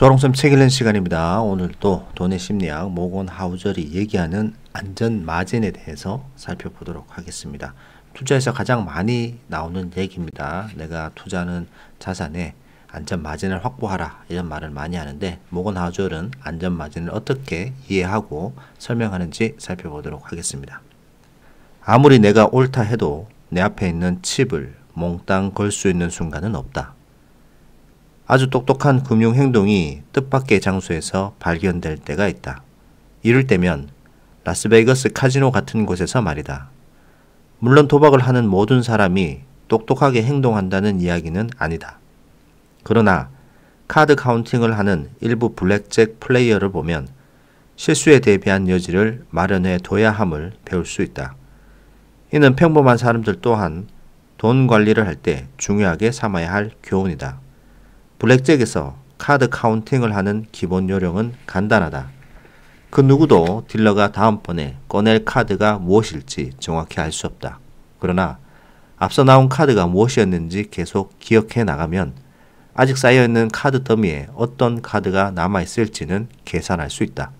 조롱쌤 책 읽는 시간입니다. 오늘도 돈의 심리학 모건 하우절이 얘기하는 안전 마진에 대해서 살펴보도록 하겠습니다. 투자에서 가장 많이 나오는 얘기입니다. 내가 투자하는 자산에 안전 마진을 확보하라 이런 말을 많이 하는데 모건 하우절은 안전 마진을 어떻게 이해하고 설명하는지 살펴보도록 하겠습니다. 아무리 내가 옳다 해도 내 앞에 있는 칩을 몽땅 걸 수 있는 순간은 없다. 아주 똑똑한 금융 행동이 뜻밖의 장소에서 발견될 때가 있다. 이럴 때면 라스베이거스 카지노 같은 곳에서 말이다. 물론 도박을 하는 모든 사람이 똑똑하게 행동한다는 이야기는 아니다. 그러나 카드 카운팅을 하는 일부 블랙잭 플레이어를 보면 실수에 대비한 여지를 마련해 둬야 함을 배울 수 있다. 이는 평범한 사람들 또한 돈 관리를 할 때 중요하게 삼아야 할 교훈이다. 블랙잭에서 카드 카운팅을 하는 기본 요령은 간단하다. 그 누구도 딜러가 다음번에 꺼낼 카드가 무엇일지 정확히 알 수 없다. 그러나 앞서 나온 카드가 무엇이었는지 계속 기억해 나가면 아직 쌓여있는 카드 더미에 어떤 카드가 남아있을지는 계산할 수 있다.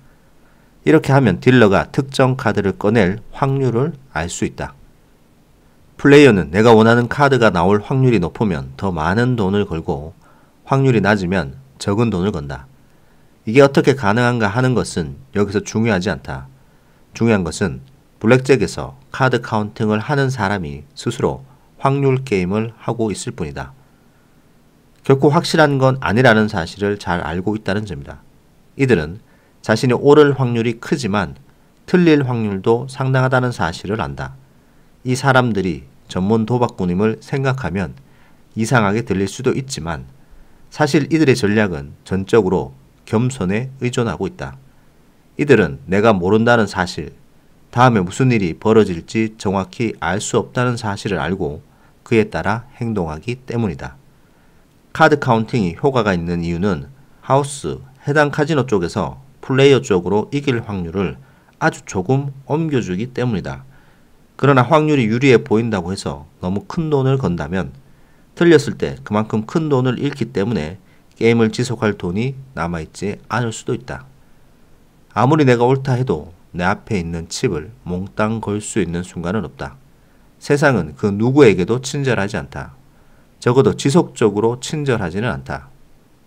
이렇게 하면 딜러가 특정 카드를 꺼낼 확률을 알 수 있다. 플레이어는 내가 원하는 카드가 나올 확률이 높으면 더 많은 돈을 걸고 확률이 낮으면 적은 돈을 건다. 이게 어떻게 가능한가 하는 것은 여기서 중요하지 않다. 중요한 것은 블랙잭에서 카드 카운팅을 하는 사람이 스스로 확률 게임을 하고 있을 뿐이다. 결코 확실한 건 아니라는 사실을 잘 알고 있다는 점이다. 이들은 자신이 오를 확률이 크지만 틀릴 확률도 상당하다는 사실을 안다. 이 사람들이 전문 도박꾼임을 생각하면 이상하게 들릴 수도 있지만 사실 이들의 전략은 전적으로 겸손에 의존하고 있다. 이들은 내가 모른다는 사실, 다음에 무슨 일이 벌어질지 정확히 알 수 없다는 사실을 알고 그에 따라 행동하기 때문이다. 카드 카운팅이 효과가 있는 이유는 하우스, 해당 카지노 쪽에서 플레이어 쪽으로 이길 확률을 아주 조금 옮겨주기 때문이다. 그러나 확률이 유리해 보인다고 해서 너무 큰 돈을 건다면 틀렸을 때 그만큼 큰 돈을 잃기 때문에 게임을 지속할 돈이 남아있지 않을 수도 있다. 아무리 내가 옳다 해도 내 앞에 있는 칩을 몽땅 걸 수 있는 순간은 없다. 세상은 그 누구에게도 친절하지 않다. 적어도 지속적으로 친절하지는 않다.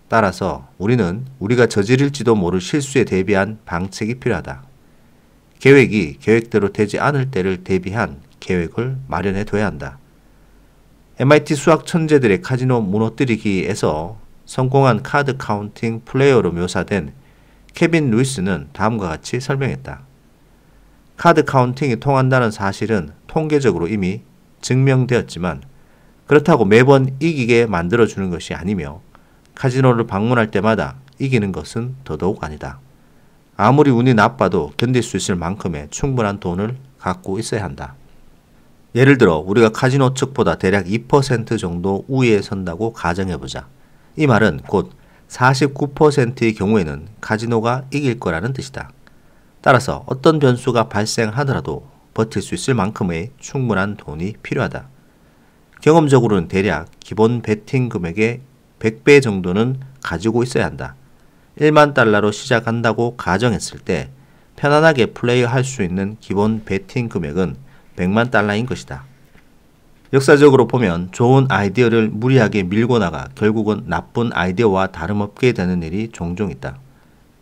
따라서 우리는 우리가 저지를지도 모를 실수에 대비한 방책이 필요하다. 계획이 계획대로 되지 않을 때를 대비한 계획을 마련해 둬야 한다. MIT 수학 천재들의 카지노 무너뜨리기에서 성공한 카드 카운팅 플레이어로 묘사된 케빈 루이스는 다음과 같이 설명했다. 카드 카운팅이 통한다는 사실은 통계적으로 이미 증명되었지만 그렇다고 매번 이기게 만들어주는 것이 아니며 카지노를 방문할 때마다 이기는 것은 더더욱 아니다. 아무리 운이 나빠도 견딜 수 있을 만큼의 충분한 돈을 갖고 있어야 한다. 예를 들어 우리가 카지노 측보다 대략 2% 정도 우위에 선다고 가정해보자. 이 말은 곧 49%의 경우에는 카지노가 이길 거라는 뜻이다. 따라서 어떤 변수가 발생하더라도 버틸 수 있을 만큼의 충분한 돈이 필요하다. 경험적으로는 대략 기본 베팅 금액의 100배 정도는 가지고 있어야 한다. 1만 달러로 시작한다고 가정했을 때 편안하게 플레이할 수 있는 기본 베팅 금액은 100만 달러인 것이다. 역사적으로 보면 좋은 아이디어를 무리하게 밀고 나가 결국은 나쁜 아이디어와 다름없게 되는 일이 종종 있다.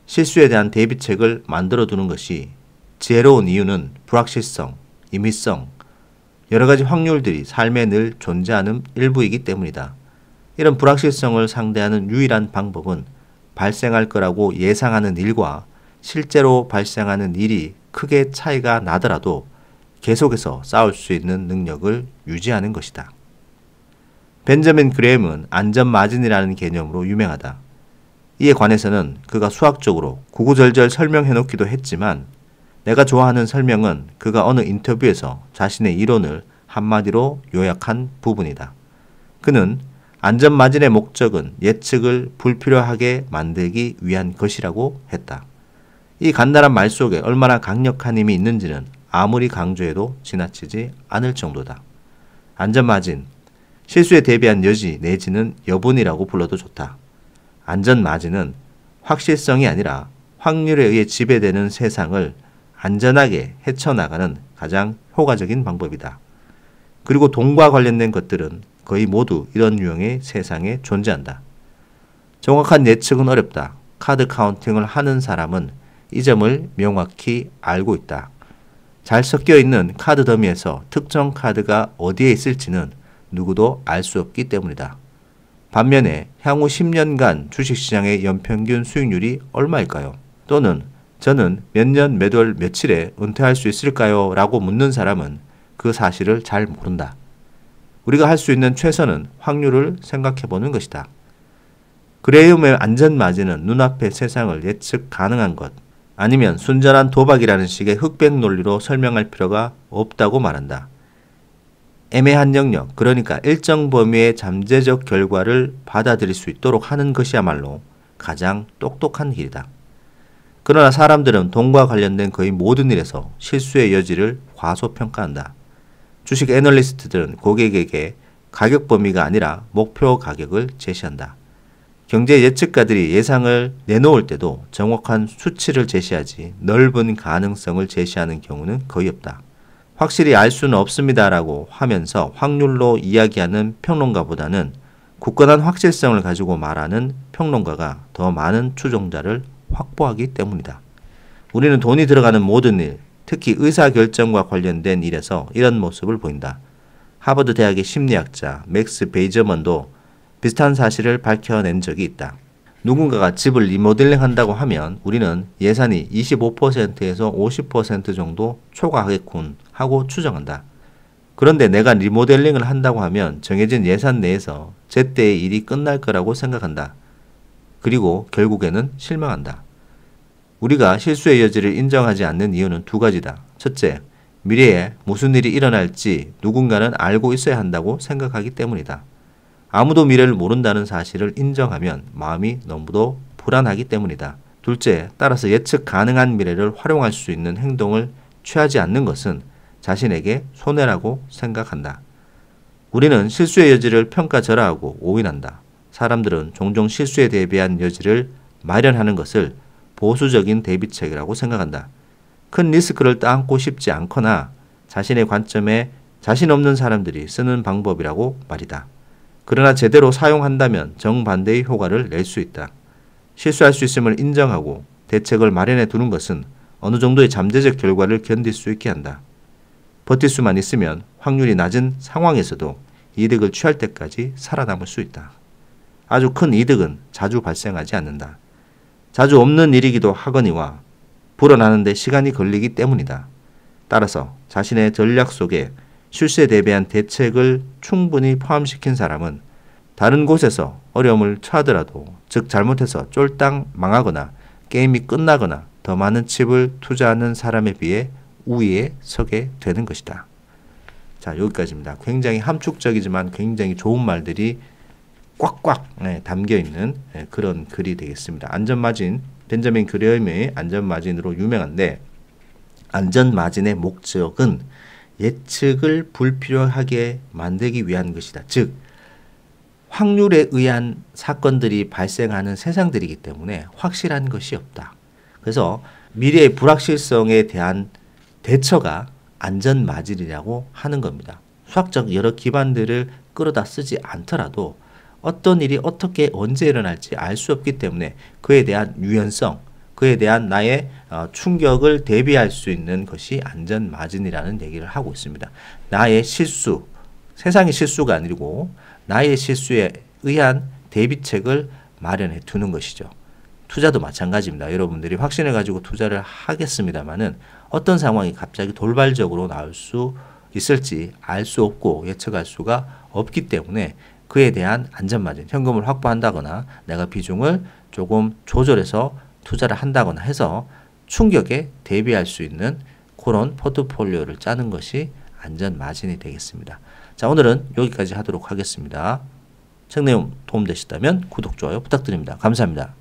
실수에 대한 대비책을 만들어 두는 것이 지혜로운 이유는 불확실성, 임의성, 여러 가지 확률들이 삶에 늘 존재하는 일부이기 때문이다. 이런 불확실성을 상대하는 유일한 방법은 발생할 거라고 예상하는 일과 실제로 발생하는 일이 크게 차이가 나더라도 계속해서 싸울 수 있는 능력을 유지하는 것이다. 벤저민 그레임은 안전 마진이라는 개념으로 유명하다. 이에 관해서는 그가 수학적으로 구구절절 설명해 놓기도 했지만 내가 좋아하는 설명은 그가 어느 인터뷰에서 자신의 이론을 한마디로 요약한 부분이다. 그는 안전 마진의 목적은 예측을 불필요하게 만들기 위한 것이라고 했다. 이 간단한 말 속에 얼마나 강력한 힘이 있는지는 아무리 강조해도 지나치지 않을 정도다. 안전마진, 실수에 대비한 여지 내지는 여분이라고 불러도 좋다. 안전마진은 확실성이 아니라 확률에 의해 지배되는 세상을 안전하게 헤쳐나가는 가장 효과적인 방법이다. 그리고 돈과 관련된 것들은 거의 모두 이런 유형의 세상에 존재한다. 정확한 예측은 어렵다. 카드 카운팅을 하는 사람은 이 점을 명확히 알고 있다. 잘 섞여 있는 카드 더미에서 특정 카드가 어디에 있을지는 누구도 알 수 없기 때문이다. 반면에 향후 10년간 주식시장의 연평균 수익률이 얼마일까요? 또는 저는 몇 년 몇 월 며칠에 은퇴할 수 있을까요? 라고 묻는 사람은 그 사실을 잘 모른다. 우리가 할 수 있는 최선은 확률을 생각해 보는 것이다. 그레이엄의 안전마진은 눈앞의 세상을 예측 가능한 것, 아니면 순전한 도박이라는 식의 흑백 논리로 설명할 필요가 없다고 말한다. 애매한 영역, 그러니까 일정 범위의 잠재적 결과를 받아들일 수 있도록 하는 것이야말로 가장 똑똑한 길이다. 그러나 사람들은 돈과 관련된 거의 모든 일에서 실수의 여지를 과소평가한다. 주식 애널리스트들은 고객에게 가격 범위가 아니라 목표 가격을 제시한다. 경제 예측가들이 예상을 내놓을 때도 정확한 수치를 제시하지 넓은 가능성을 제시하는 경우는 거의 없다. 확실히 알 수는 없습니다라고 하면서 확률로 이야기하는 평론가보다는 굳건한 확실성을 가지고 말하는 평론가가 더 많은 추종자를 확보하기 때문이다. 우리는 돈이 들어가는 모든 일, 특히 의사결정과 관련된 일에서 이런 모습을 보인다. 하버드 대학의 심리학자 맥스 베이저먼도 비슷한 사실을 밝혀낸 적이 있다. 누군가가 집을 리모델링 한다고 하면 우리는 예산이 25%에서 50% 정도 초과하겠군 하고 추정한다. 그런데 내가 리모델링을 한다고 하면 정해진 예산 내에서 제때의 일이 끝날 거라고 생각한다. 그리고 결국에는 실망한다. 우리가 실수의 여지를 인정하지 않는 이유는 두 가지다. 첫째, 미래에 무슨 일이 일어날지 누군가는 알고 있어야 한다고 생각하기 때문이다. 아무도 미래를 모른다는 사실을 인정하면 마음이 너무도 불안하기 때문이다. 둘째, 따라서 예측 가능한 미래를 활용할 수 있는 행동을 취하지 않는 것은 자신에게 손해라고 생각한다. 우리는 실수의 여지를 평가절하하고 오인한다. 사람들은 종종 실수에 대비한 여지를 마련하는 것을 보수적인 대비책이라고 생각한다. 큰 리스크를 떠안고 싶지 않거나 자신의 관점에 자신 없는 사람들이 쓰는 방법이라고 말이다. 그러나 제대로 사용한다면 정반대의 효과를 낼 수 있다. 실수할 수 있음을 인정하고 대책을 마련해 두는 것은 어느 정도의 잠재적 결과를 견딜 수 있게 한다. 버틸 수만 있으면 확률이 낮은 상황에서도 이득을 취할 때까지 살아남을 수 있다. 아주 큰 이득은 자주 발생하지 않는다. 자주 없는 일이기도 하거니와 불어나는 데 시간이 걸리기 때문이다. 따라서 자신의 전략 속에 실수에 대비한 대책을 충분히 포함시킨 사람은 다른 곳에서 어려움을 처하더라도, 즉 잘못해서 쫄딱 망하거나 게임이 끝나거나 더 많은 칩을 투자하는 사람에 비해 우위에 서게 되는 것이다. 자, 여기까지입니다. 굉장히 함축적이지만 굉장히 좋은 말들이 꽉꽉 담겨있는 그런 글이 되겠습니다. 안전마진, 벤저민 그레엄의 안전마진으로 유명한데, 안전마진의 목적은 예측을 불필요하게 만들기 위한 것이다. 즉 확률에 의한 사건들이 발생하는 세상들이기 때문에 확실한 것이 없다. 그래서 미래의 불확실성에 대한 대처가 안전마진이라고 하는 겁니다. 수학적 여러 기반들을 끌어다 쓰지 않더라도 어떤 일이 어떻게 언제 일어날지 알 수 없기 때문에 그에 대한 유연성, 그에 대한 나의 충격을 대비할 수 있는 것이 안전마진이라는 얘기를 하고 있습니다. 나의 실수, 세상의 실수가 아니고 나의 실수에 의한 대비책을 마련해 두는 것이죠. 투자도 마찬가지입니다. 여러분들이 확신을 가지고 투자를 하겠습니다마는 어떤 상황이 갑자기 돌발적으로 나올 수 있을지 알 수 없고 예측할 수가 없기 때문에 그에 대한 안전마진, 현금을 확보한다거나 내가 비중을 조금 조절해서 투자를 한다거나 해서 충격에 대비할 수 있는 그런 포트폴리오를 짜는 것이 안전마진이 되겠습니다. 자, 오늘은 여기까지 하도록 하겠습니다. 책 내용 도움되셨다면 구독, 좋아요 부탁드립니다. 감사합니다.